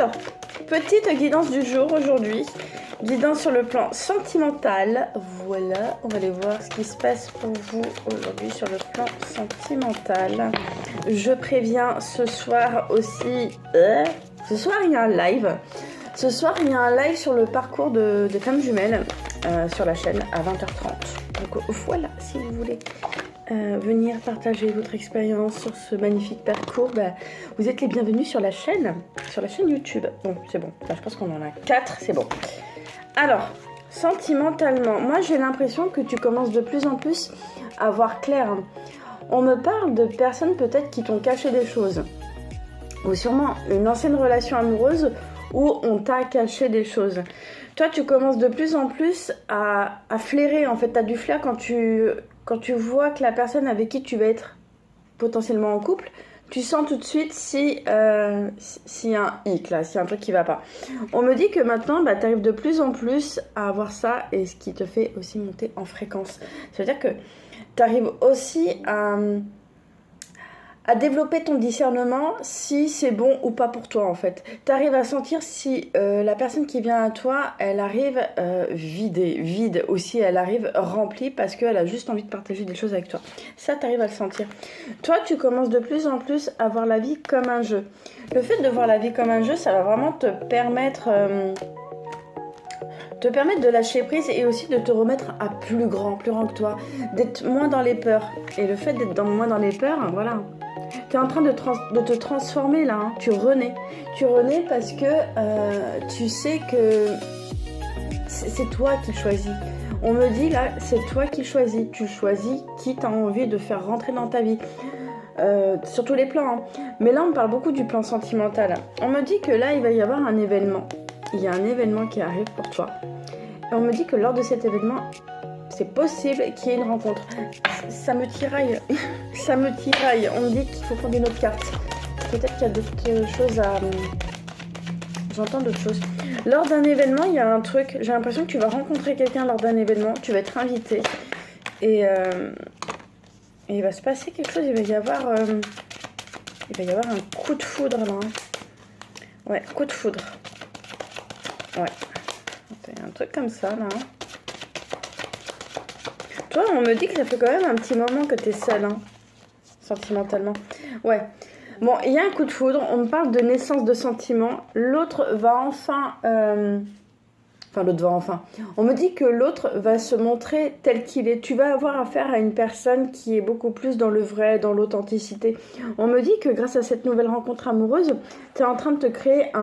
Alors, petite guidance du jour aujourd'hui. Guidance sur le plan sentimental. Voilà, on va aller voir ce qui se passe pour vous aujourd'hui sur le plan sentimental. Je préviens, ce soir aussi... ce soir, il y a un live. Ce soir, il y a un live sur le parcours de femmes jumelles sur la chaîne à 20h30. Donc voilà, si vous voulez venir partager votre expérience sur ce magnifique parcours, vous êtes les bienvenus sur la chaîne YouTube. Bon, c'est bon. Là, je pense qu'on en a 4, c'est bon. Alors, sentimentalement, moi j'ai l'impression que tu commences de plus en plus à voir clair. On me parle de personnes peut-être qui t'ont caché des choses. Ou sûrement une ancienne relation amoureuse où on t'a caché des choses. Toi, tu commences de plus en plus à flairer. En fait, tu as du flair quand tu vois que la personne avec qui tu vas être potentiellement en couple, tu sens tout de suite s'il y a un hic là, s'il y a un truc qui va pas. On me dit que maintenant, tu arrives de plus en plus à avoir ça et ce qui te fait aussi monter en fréquence. Ça veut dire que tu arrives aussi à développer ton discernement si c'est bon ou pas pour toi en fait. Tu arrives à sentir si la personne qui vient à toi, elle arrive vide aussi, elle arrive remplie parce qu'elle a juste envie de partager des choses avec toi. Ça, tu arrives à le sentir. Toi, tu commences de plus en plus à voir la vie comme un jeu. Le fait de voir la vie comme un jeu, ça va vraiment te permettre de lâcher prise et aussi de te remettre à plus grand que toi, d'être moins dans les peurs. Et le fait d'être moins dans les peurs, voilà. Tu es en train de te transformer là, hein. Tu renais parce que tu sais que c'est toi qui choisis. On me dit là, c'est toi qui choisis. Tu choisis qui t'as envie de faire rentrer dans ta vie. Sur tous les plans. Hein. Mais là, on parle beaucoup du plan sentimental. On me dit que là, il va y avoir un événement. Il y a un événement qui arrive pour toi. Et on me dit que lors de cet événement, c'est possible qu'il y ait une rencontre. Ça me tiraille. Ça me tiraille. On me dit qu'il faut prendre une autre carte. Peut-être qu'il y a d'autres choses à... J'entends d'autres choses. Lors d'un événement, il y a un truc. J'ai l'impression que tu vas rencontrer quelqu'un lors d'un événement. Tu vas être invité. Et il va se passer quelque chose. Il va y avoir un coup de foudre là. Ouais, coup de foudre. Ouais. Il y a un truc comme ça là. Toi, on me dit que ça fait quand même un petit moment que t'es seule, hein, sentimentalement. Ouais. Bon, il y a un coup de foudre. On me parle de naissance de sentiments. L'autre va enfin... Enfin, l'autre va enfin... On me dit que l'autre va se montrer tel qu'il est. Tu vas avoir affaire à une personne qui est beaucoup plus dans le vrai, dans l'authenticité. On me dit que grâce à cette nouvelle rencontre amoureuse, tu es en train de te créer un